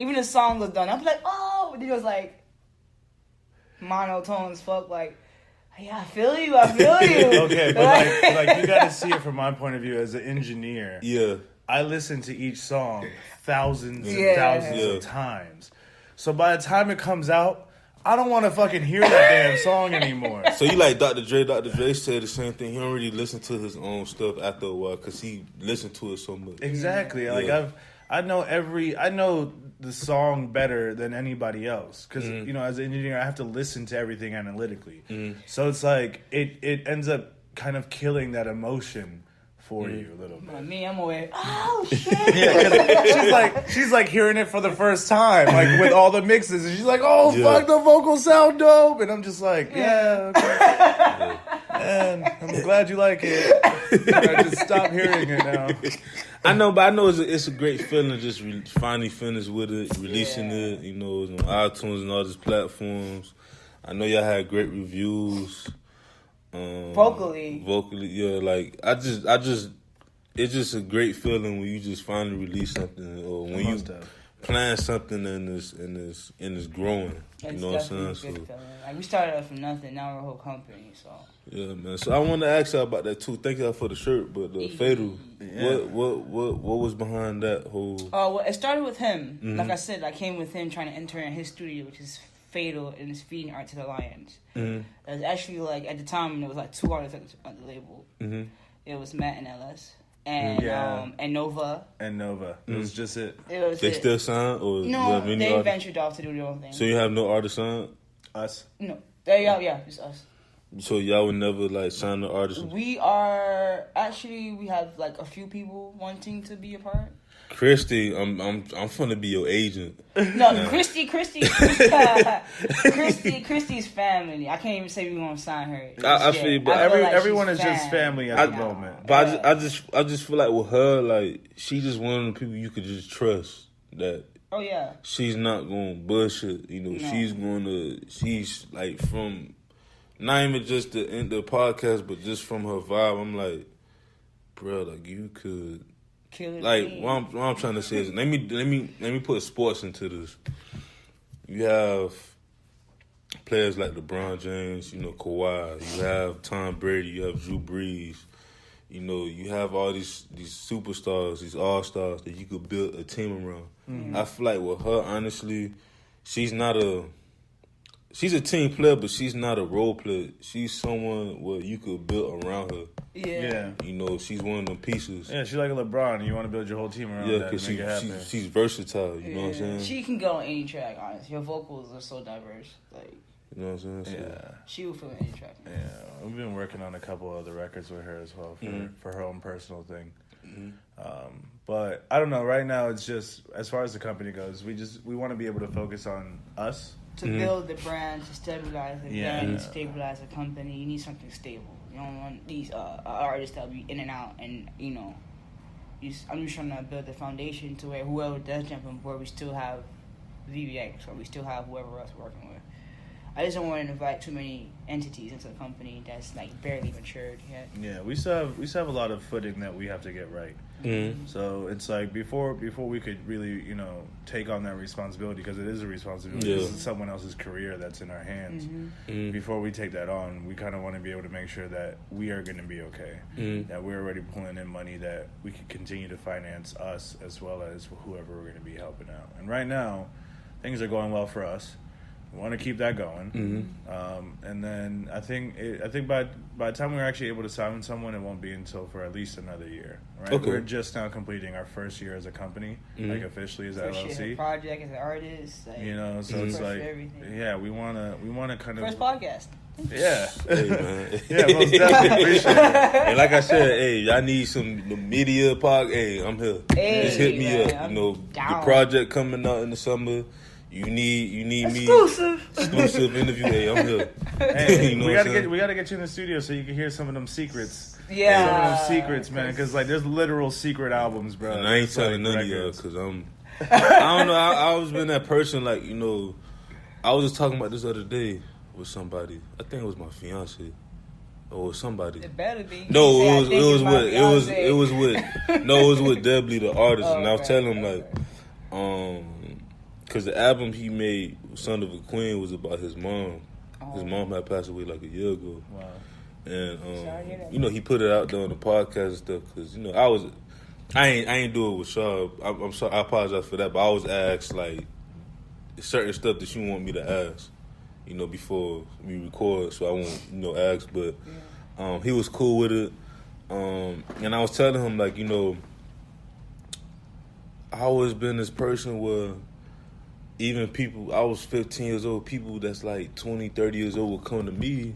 even the song was done. I'm like, oh, but he was like monotone as fuck, like. Yeah, I feel you. Okay, but like you got to see it from my point of view as an engineer. Yeah. I listen to each song thousands and thousands of times. So by the time it comes out, I don't want to fucking hear that damn song anymore. So you like Dr. Dre? Dr. Dre said the same thing. He don't really listen to his own stuff after a while because he listened to it so much. Exactly. Like I know the song better than anybody else because as an engineer I have to listen to everything analytically. So it's like it ends up kind of killing that emotion for you a little bit. Me, I'm aware. Oh shit! Yeah, she's like hearing it for the first time, like with all the mixes, and she's like, "Oh fuck, the vocals sound dope," and I'm just like, "Yeah, okay." Man, I'm glad you like it. I just stop hearing it now. I know, but I know it's a great feeling just finally finished with it, releasing it. You know, it's on iTunes and all these platforms. I know y'all had great reviews. Vocally, yeah. Like I just, it's just a great feeling when you just finally release something, or when you plan something and it's growing. You know what I'm saying? So, like we started out from nothing, now we're a whole company. So yeah, man. So I want to ask y'all about that too. Thank y'all for the shirt, but the Fatal. Yeah. What was behind that whole? Well, it started with him. Like I said, I came with him trying to enter in his studio, which is Fatal, and is feeding art to the Lions. It was actually like at the time there was like 2 artists on the label. It was Matt and LS and Nova. And Nova. It was just it. They still signed, or no? They ventured off to do their own thing. So you have no artist signed? Us? No. Yeah, it's us. So y'all would never like sign the artist? We have like a few people wanting to be a part. Christy, I'm finna be your agent. No, Christy's family. I can't even say we gonna sign her. I feel, but everyone is just family at the moment. But I just feel like with her, like she just one of the people you could just trust that. Oh yeah. She's not gonna bullshit. You know, no. She's like from. Not even just the end of the podcast, but just from her vibe, I'm like, bro, like you could, like what I'm trying to say is, let me put sports into this. You have players like LeBron James, you know, Kawhi. You have Tom Brady. You have Drew Brees. You know, you have all these superstars, these all-stars that you could build a team around. I feel like with her, honestly, she's a team player, but she's not a role player. She's someone where you could build around her. Yeah. You know, she's one of them pieces. Yeah, she's like a LeBron. You want to build your whole team around that to make it happen. She's versatile, you know what I'm saying? She can go on any track, honestly. Her vocals are so diverse. Like, you know what I'm saying? Yeah. She will fit any track. Yeah. We've been working on a couple other records with her as well for her own personal thing. But I don't know. Right now, it's just, as far as the company goes, we want to be able to focus on us. To build the brand, to stabilize the brand, stabilize the company, you need something stable. You don't want these artists that be in and out, and I'm just trying to build the foundation to where whoever does jump on board, we still have VVX, or we still have whoever else we're working with. I just don't want to invite too many entities into the company that's like barely matured yet. Yeah, we still have a lot of footing that we have to get right. So it's like before we could really take on that responsibility, because it is a responsibility. This is someone else's career that's in our hands. Before we take that on, we kind of want to be able to make sure that we are going to be okay. That we're already pulling in money that we can continue to finance us as well as whoever we're going to be helping out. And right now, things are going well for us. We want to keep that going, and then I think by the time we're actually able to sign someone, it won't be until for at least another year. Right? Okay. We're just now completing our first year as a company, like officially as first LLC. Year, project as an artist, like, so it's like, we want to kind of first podcast. Yeah, hey, man. Yeah, most definitely appreciate it. And like I said, hey, y'all need some media podcast. Hey, I'm here. Hey, just hit me man, up. I'm the project coming out in the summer. You need exclusive interview. Hey, I'm here. Hey, we gotta get you in the studio so you can hear some of them secrets. Yeah, some of them secrets, man. Because like there's literal secret albums, bro. And I ain't telling none of y'all because I don't know. I always been that person. Like I was just talking about this other day with somebody. I think it was my fiance. Or somebody. It better be. No, it was with Debbie the artist, and I was telling him like, because the album he made, Son of a Queen, was about his mom. His mom had passed away like a year ago. Wow. And he put it out there on the podcast and stuff because I ain't do it with Shaw. I'm sorry, I apologize for that, but I was asked like certain stuff that you want me to ask, before we record, so I won't ask. But he was cool with it, and I was telling him like I always been this person where even people, I was 15 years old, people that's like 20, 30 years old will come to me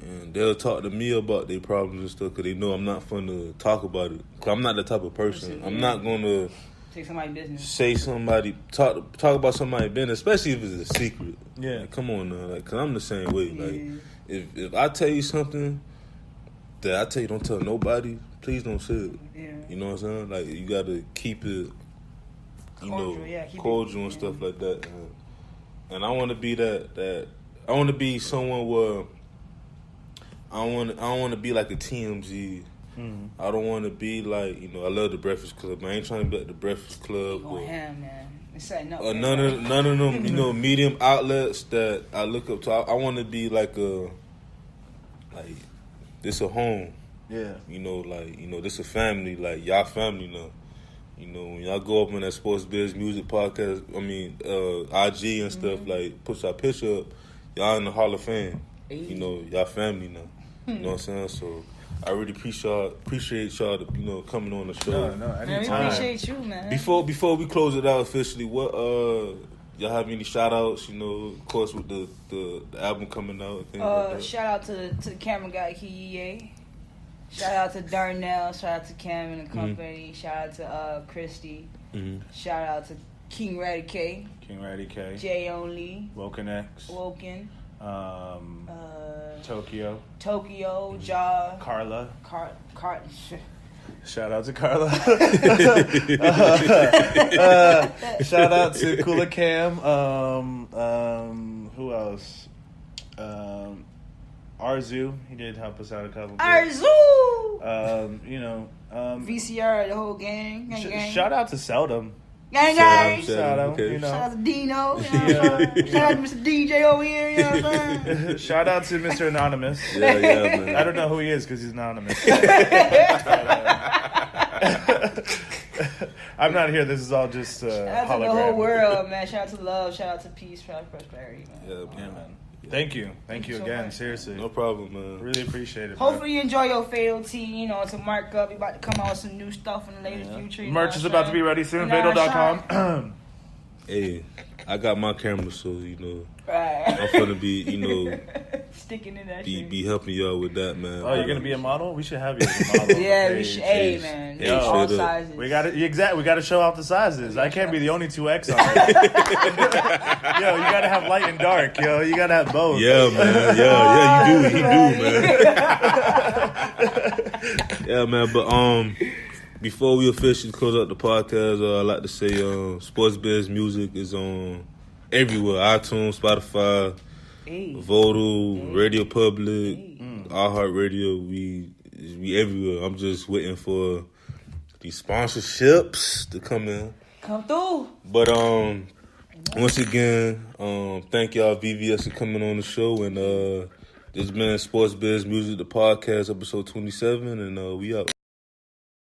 and they'll talk to me about their problems and stuff because they know I'm not fun to talk about it. Cause I'm not the type of person. I'm not going to take somebody's business. Say somebody, talk about somebody's business, especially if it's a secret. Yeah. Like, come on now. Like, cause I'm the same way. Like, if I tell you something that I tell you don't tell nobody, please don't say it. Yeah. You know what I'm saying? Like, you got to keep it, cordial and stuff like that. And I want to be that I want to be someone where I don't want to be like a TMZ. Mm-hmm. I don't want to be like, I love the Breakfast Club. I ain't trying to be like the Breakfast Club. Or none of them, medium outlets that I look up to. I want to be like this a home. Yeah. This a family. Like, y'all family now. When y'all go up on that Sports Biz Music podcast, IG and stuff, like, put your picture up, y'all in the Hall of Fame. Y'all family now. You know what I'm saying? So I really appreciate y'all, coming on the show. No, anytime. Man, we appreciate you, man. Before we close it out officially, what y'all have any shout outs, of course with the album coming out and things like that? Shout out to the camera guy Kiye. Shout out to Darnell, shout out to Cam and the company, shout out to Christy, shout out to King Ratty K, J Only, Woken X, Tokyo, Ja, Carla. Shout out to Carla. Shout out to Kula Cam. Who else? Arzu, he did help us out a couple. Arzu. VCR, the whole gang. Shout out to Seldom. Gang. Shout out, okay. Shout out to Dino. Shout out to Mr. DJ over here. You know what I'm saying? Shout out to Mr. Anonymous. Yeah, man. I don't know who he is because he's anonymous. I'm not here. This is all just shout out to the whole world, man. Shout out to love. Shout out to peace. Shout out to prosperity, man. Yeah, man. Thank you so again. much. Seriously. No problem, man. Really appreciate it. Hopefully you enjoy your Fatality, to mark up. You about to come out with some new stuff in the later future. Merch is about to be ready soon. Fatal.com. Hey, I got my camera, so right. I'm gonna be sticking in that be helping y'all with that, man. Oh, you're gonna be a model? We should have you as a model. Yeah, we should. Hey, man. Yo, all sizes. We got it. Exactly. We got to show off the sizes. I can't be the only 2X on it. Yo, you gotta have light and dark. Yo, you gotta have both. Yeah, man. Yeah, you do, man. Yeah, man. But before we officially close out the podcast, I'd like to say Sports Biz Music is on everywhere: iTunes, Spotify, Vodal, Radio Public, iHeartRadio. We everywhere. I'm just waiting for these sponsorships to come in. Come through. But once again, thank y'all VVX for coming on the show, and this has been Sports Biz Music, the podcast, episode 27, and we out.